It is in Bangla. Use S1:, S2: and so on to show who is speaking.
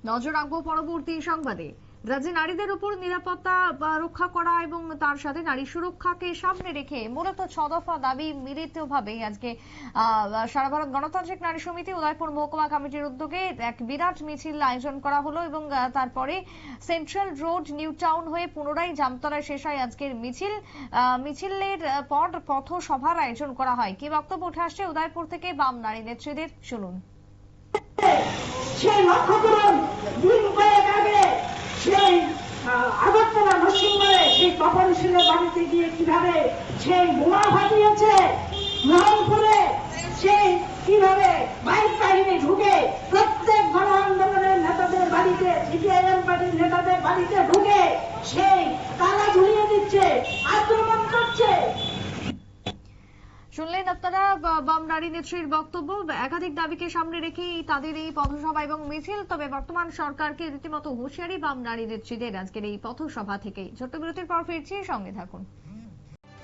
S1: নজর রাখবো পরবর্তী সংবাদে। রাজ্যে নারীদের উপর নিরাপত্তা রক্ষা করা এবং তার সাথে নারী সুরক্ষাকে সামনে রেখে মূলত 6 দফা দাবি মিলিতভাবে আজকে সারা ভারত গণতান্ত্রিক নারী সমিতি উদয়পুর মহকুমা কমিটির উদ্যোগে এক বিরাট মিছিল আয়োজন করা হলো এবং তারপরে সেন্ট্রাল রোড নিউ টাউন হয়ে পুনরায় জামতলায় শেষ হয় আজকের মিছিলের পর পথসভার আয়োজন করা হয়। কি বক্তব্য উঠে আসছে উদয়পুর থেকে বাম নারী নেত্রীদের, শুনুন।
S2: সেই লক্ষ্য করুন, দিন কয়েক আগে সেই আগরতলা নরসিংগড়ে সেই তপনশীলের বাড়িতে গিয়ে কিভাবে সেই বোমা ফাটিয়েছে, রংপুরে সেই কিভাবে বাইক বাহিনী ঢুকে প্রত্যেক গণ আন্দোলনের নেতাদের বাড়িতে, সিপিআইএম পার্টির নেতাদের বাড়িতে ঢুকে সেই তালা ঝুলিয়ে দিচ্ছে, আক্রমণ করছে।
S1: শুনলেন আপনারা বাম নারী নেত্রীর বক্তব্য। একাধিক দাবিকে সামনে রেখেই তাদের এই পথসভা এবং মিছিল। তবে বর্তমান সরকারকে রীতিমতো হুঁশিয়ারি বাম নারী নেত্রীদের আজকের এই পথসভা থেকেই। ছোট্ট বিরতির পর ফিরছি, সঙ্গে থাকুন।